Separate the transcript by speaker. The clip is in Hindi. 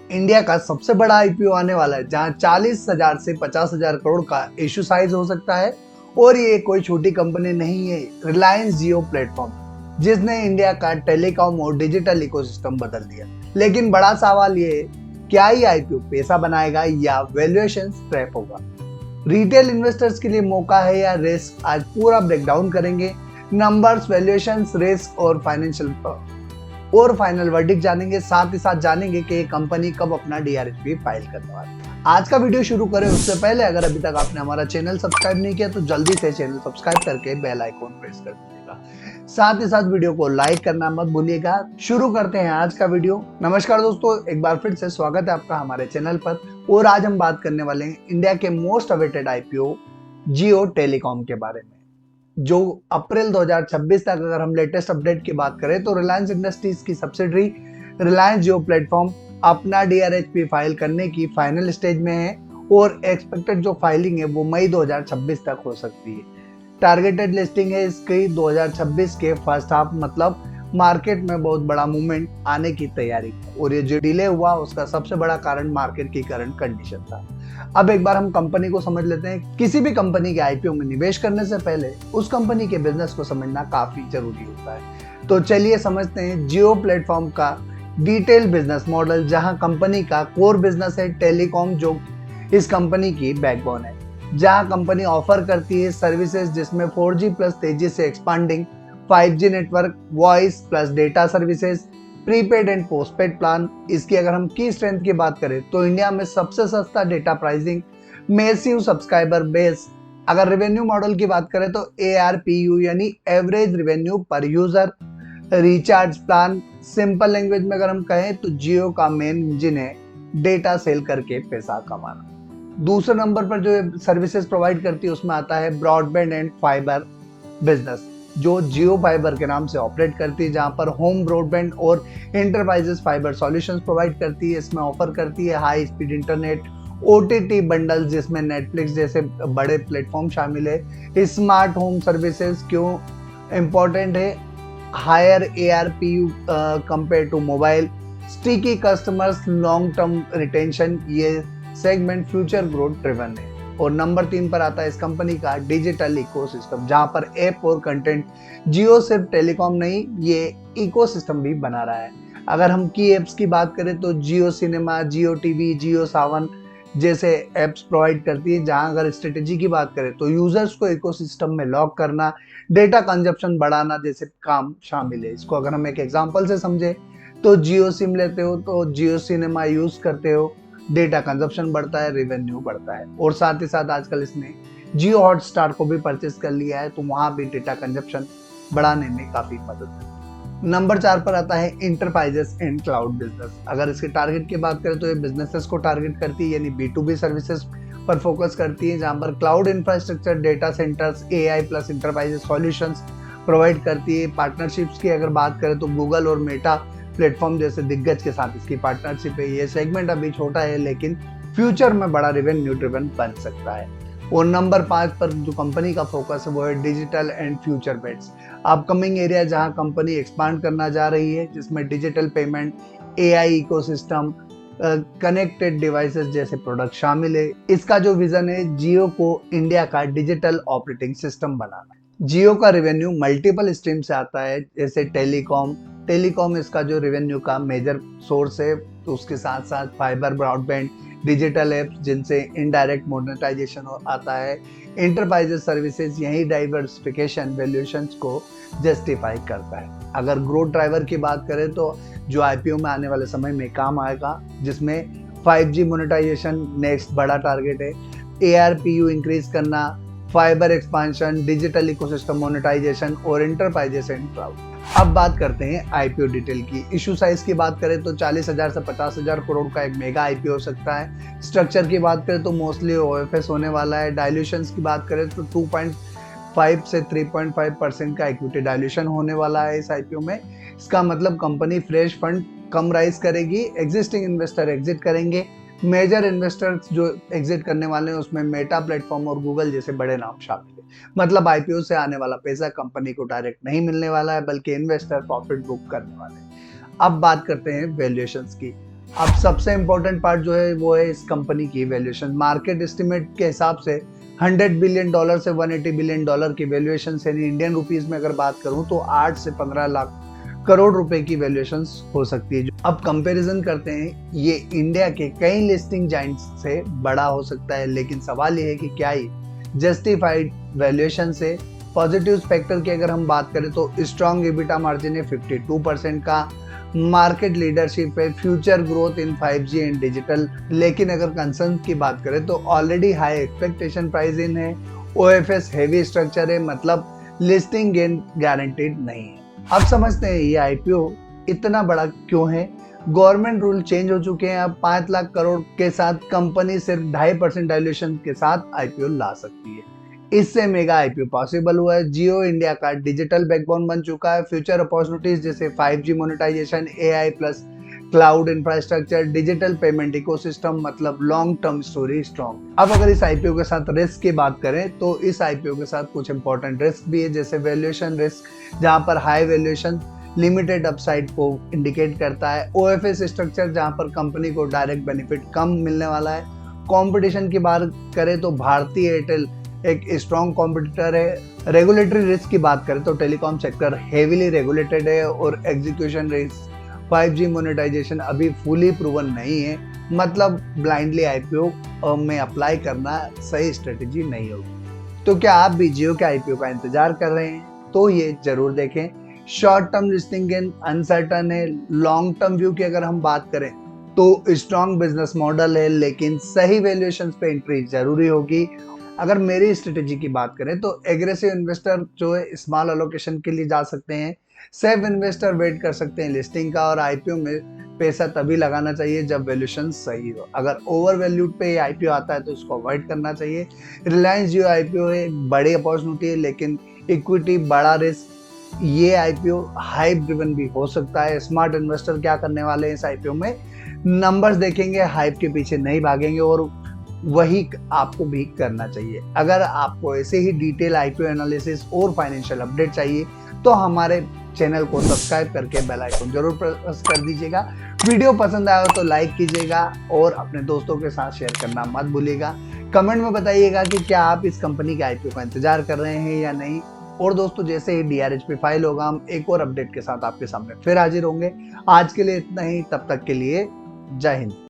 Speaker 1: इंडिया का सबसे बड़ा आईपीओ आने वाला है, जहां 40,000 से 50,000 करोड़ का इश्यू साइज हो सकता है। और ये कोई छोटी कंपनी नहीं है, रिलायंस जियो प्लेटफॉर्म, जिसने इंडिया का टेलीकॉम और डिजिटल इकोसिस्टम बदल दिया। लेकिन बड़ा सवाल ये है, क्या ये आईपीओ पैसा बनाएगा या वैल्यूएशन ट्रैप होगा? रिटेल इन्वेस्टर्स के लिए मौका है या रिस्क, आज पूरा ब्रेकडाउन करेंगे। नंबर्स, वैल्यूएशंस, रिस्क और फाइनल वर्डिक्ट जानेंगे। साथ ही साथ जानेंगे कि ये कंपनी कब अपना डीआरएचपी फाइल करने वाली है। आज का वीडियो शुरू करें उससे पहले अगर अभी तक आपने हमारा चैनल सब्सक्राइब नहीं किया तो जल्दी से चैनल सब्सक्राइब करके बेल आइकॉन प्रेस कर दीजिएगा। साथ ही साथ वीडियो को लाइक करना मत भूलिएगा। शुरू करते हैं आज का वीडियो। नमस्कार दोस्तों, एक बार फिर से स्वागत है आपका हमारे चैनल पर। और आज हम बात करने वाले हैं इंडिया के मोस्ट अवेटेड आईपीओ जियो टेलीकॉम के बारे में, जो अप्रैल 2026 तक अगर हम लेटेस्ट अपडेट की बात करें तो रिलायंस इंडस्ट्रीज की सब्सिडरी रिलायंस जियो प्लेटफॉर्म अपना डीआरएचपी फाइल करने की फाइनल स्टेज में है और एक्सपेक्टेड जो फाइलिंग है वो मई 2026 तक हो सकती है। टारगेटेड लिस्टिंग है इसकी 2026 के फर्स्ट हाफ, मतलब मार्केट में बहुत बड़ा मूवमेंट आने की तैयारी। और ये जो डिले हुआ उसका सबसे बड़ा कारण मार्केट की करंट कंडीशन था। अब एक बार हम कंपनी को समझ लेते हैं। किसी भी कंपनी के आईपीओ में निवेश करने से पहले उस कंपनी के बिजनेस को समझना काफी जरूरी होता है। तो चलिए समझते हैं जियो प्लेटफॉर्म का डिटेल बिजनेस मॉडल, जहां कंपनी का कोर बिजनेस है टेलीकॉम, जो इस कंपनी की बैकबोन है। जहां कंपनी ऑफर करती है सर्विसेज जिसमें 4G प्लस तेजी से expanding 5G network, voice plus data services, prepaid and postpaid plan. इसकी अगर हम की स्ट्रेंथ की बात करें तो इंडिया में सबसे सस्ता data pricing, massive subscriber base. अगर रेवेन्यू मॉडल की बात करें तो ARPU यानी एवरेज रेवेन्यू पर user, recharge plan. Simple language में अगर हम कहें तो जियो का मेन इंजन है डेटा सेल करके पैसा कमाना। दूसरे नंबर पर जो सर्विसेज प्रोवाइड करती है उसमें आता है ब्रॉडबैंड एंड फाइबर बिजनेस, जो जियो फाइबर के नाम से ऑपरेट करती है, जहां पर होम ब्रॉडबैंड और एंटरप्राइजेस फाइबर सॉल्यूशंस प्रोवाइड करती है। इसमें ऑफर करती है high speed internet, OTT bundle जिसमें नेटफ्लिक्स जैसे बड़े प्लेटफॉर्म शामिल है, स्मार्ट होम सर्विसेज। क्यों इंपॉर्टेंट है? Higher ARPU compare to mobile, sticky customers, long term retention. ये सेगमेंट फ्यूचर ग्रोथ ड्रिवन है। और नंबर 3 पर आता है इस कंपनी का डिजिटल इकोसिस्टम, जहां पर ऐप और कंटेंट जियो सिर्फ टेलीकॉम नहीं, ये इकोसिस्टम भी बना रहा है। अगर हम की एप्स की बात करें तो जियो सिनेमा, जियो टीवी, जियो सावन जैसे एप्स प्रोवाइड करती है। जहां अगर स्ट्रेटेजी की बात करें तो यूजर्स को इकोसिस्टम में लॉक करना, डेटा कंजप्शन बढ़ाना जैसे काम शामिल है। इसको अगर हम एक एग्जांपल से समझे तो जियो सिम लेते हो तो जियो सिनेमा यूज करते हो, डेटा कंजप्शन बढ़ता है, रेवेन्यू बढ़ता है। और साथ ही साथ आजकल इसने जियो हॉटस्टार को भी परचेस कर लिया है, तो वहां भी डेटा कंजप्शन बढ़ाने में काफी मदद है। नंबर 4 पर आता है इंटरप्राइजेस एंड क्लाउड बिजनेस। अगर इसके टारगेट की बात करें तो ये बिजनेसेस को टारगेट करती है, यानी B2B सर्विसेज पर फोकस करती है, जहां पर cloud infrastructure, data centres, AI plus enterprises solutions provide करती है। पार्टनरशिप्स की अगर बात करें तो गूगल और मेटा प्लेटफॉर्म जैसे दिग्गज के साथ इसकी पार्टनरशिप है। ये सेगमेंट अभी छोटा है लेकिन फ्यूचर में बड़ा रेवेन्यू ड्रिवन बन सकता है। और नंबर 5 पर जो कंपनी का फोकस है वो है digital and future bets, upcoming area जहां कंपनी एक्सपांड करना जा रही है, जिसमें digital payment, AI ecosystem, connected devices जैसे प्रोडक्ट शामिल है। इसका जो विजन है जियो को इंडिया का डिजिटल ऑपरेटिंग सिस्टम बनाना। जियो का रेवेन्यू मल्टीपल स्ट्रीम से आता है, जैसे टेलीकॉम इसका जो रेवेन्यू का मेजर सोर्स है। तो उसके साथ साथ फाइबर, ब्रॉडबैंड, डिजिटल एप्स जिनसे इनडायरेक्ट मोनेटाइजेशन आता है, एंटरप्राइजेस सर्विसेज। यही डाइवर्सिफिकेशन वैल्यूएशंस को जस्टिफाई करता है। अगर ग्रोथ ड्राइवर की बात करें तो जो आईपीओ में आने वाले समय में काम आएगा, जिसमें 5G मोनेटाइजेशन नेक्स्ट बड़ा टारगेट है, ARPU इंक्रीज करना, fibre expansion, digital ecosystem monetisation और एंटरप्राइजेस एंड क्लाउड। अब बात करते हैं आईपीओ डिटेल की। इशू साइज की बात करें तो 40,000 से 50,000 करोड़ का एक मेगा आईपीओ हो सकता है। स्ट्रक्चर की बात करें तो मोस्टली OFS होने वाला है। डायल्यूशंस की बात करें तो 2.5 से 3.5% का इक्विटी डायल्यूशन होने वाला है इस आईपीओ में। इसका मतलब कंपनी फ्रेश फंड कम राइज करेगी, एग्जिस्टिंग इन्वेस्टर एग्जिट करेंगे। मेजर इन्वेस्टर्स जो एग्जिट करने वाले हैं उसमें मेटा प्लेटफॉर्म और गूगल जैसे बड़े नाम शामिल है। मतलब आईपीओ से आने वाला पैसा कंपनी को डायरेक्ट नहीं मिलने वाला है, बल्कि इन्वेस्टर प्रॉफिट बुक करने वाले हैं। अब बात करते हैं वैल्यूएशंस की। अब सबसे इम्पोर्टेंट पार्ट जो है वो है इस कंपनी की वैल्यूएशन। मार्केट एस्टिमेट के हिसाब से $100 बिलियन से $180 बिलियन की वैल्यूएशन, यानी इंडियन रुपीस में अगर बात करूं तो 8 से 15 लाख करोड़ रुपए की वैल्यूएशन हो सकती है। अब कंपैरिजन करते हैं, ये इंडिया के कई लिस्टिंग जाइंट्स से बड़ा हो सकता है, लेकिन सवाल ये है कि क्या ये जस्टिफाइड वैल्यूएशन से। पॉजिटिव फैक्टर की अगर हम बात करें तो स्ट्रॉन्ग EBITDA मार्जिन है 52% का, मार्केट लीडरशिप है, future growth in 5G and digital. लेकिन अगर कंसर्न की बात करें तो already high expectation price in है, OFS हेवी स्ट्रक्चर है, मतलब लिस्टिंग गेन गारंटीड नहीं है। अब समझते हैं ये IPO इतना बड़ा क्यों है। गवर्नमेंट रूल चेंज हो चुके हैं, अब 5 लाख करोड़ के साथ कंपनी सिर्फ 2.5% डायल्यूशन के साथ IPO ला सकती है। इससे मेगा IPO पॉसिबल हुआ है। जियो इंडिया का डिजिटल बैकबोन बन चुका है। फ्यूचर अपॉर्चुनिटीज जैसे 5G monetisation, AI plus cloud infrastructure, digital payment ecosystem, मतलब लॉन्ग टर्म स्टोरी स्ट्रॉन्ग। अब अगर इस IPO के साथ रिस्क की बात करें तो इस IPO के साथ कुछ इंपॉर्टेंट रिस्क भी है, जैसे वैल्यूएशन रिस्क, जहां पर हाई वैल्यूएशन लिमिटेड अपसाइड को इंडिकेट करता है। OFS स्ट्रक्चर, जहां पर कंपनी को डायरेक्ट बेनिफिट कम मिलने वाला है। कंपटीशन की बात करें तो भारतीय एयरटेल एक स्ट्रॉन्ग कॉम्पिटिटर है। रेगुलेटरी रिस्क की बात करें तो टेलीकॉम सेक्टर हेवीली रेगुलेटेड है और एग्जीक्यूशन रिस्क, 5G मोनेटाइजेशन अभी फुली प्रूवन नहीं है, मतलब ब्लाइंडली IPO में अप्लाई करना सही स्ट्रेटेजी नहीं होगी। तो क्या आप भी जियो के IPO का इंतजार कर रहे हैं? तो ये जरूर देखें। Short term listing gain uncertain है। लॉन्ग टर्म व्यू की अगर हम बात करें तो स्ट्रॉन्ग बिजनेस मॉडल है, लेकिन सही वैल्यूएशन पे एंट्री जरूरी होगी। अगर मेरी स्ट्रेटेजी की बात करें तो एग्रेसिव इन्वेस्टर जो है स्मॉल एलोकेशन के लिए जा सकते हैं। सेफ इन्वेस्टर वेट कर सकते हैं लिस्टिंग का, और IPO में पैसा तभी लगाना चाहिए जब वैल्यूएशन सही हो। अगर ओवर वैल्यूड पे IPO आता है तो उसको अवॉइड करना चाहिए। रिलायंस जियो IPO है, बड़ी अपॉर्चुनिटी है लेकिन इक्विटी बड़ा रिस्क। ये IPO हाइप ड्रिवन भी हो सकता है। स्मार्ट इन्वेस्टर क्या करने वाले हैं इस IPO में, नंबर्स देखेंगे, हाइप के पीछे नहीं भागेंगे, और वही आपको भी करना चाहिए। अगर आपको ऐसे ही डिटेल IPO एनालिसिस और फाइनेंशियल अपडेट चाहिए तो हमारे चैनल को सब्सक्राइब करके बेल आइकन जरूर प्रेस कर दीजिएगा। वीडियो पसंद आया हो तो लाइक कीजिएगा और अपने दोस्तों के साथ शेयर करना मत भूलिएगा। कमेंट में बताइएगा कि क्या आप इस कंपनी के IPO का इंतजार कर रहे हैं या नहीं। और दोस्तों, जैसे ही DRHP फाइल होगा हम एक और अपडेट के साथ आपके सामने फिर हाजिर होंगे। आज के लिए इतना ही, तब तक के लिए जय हिंद।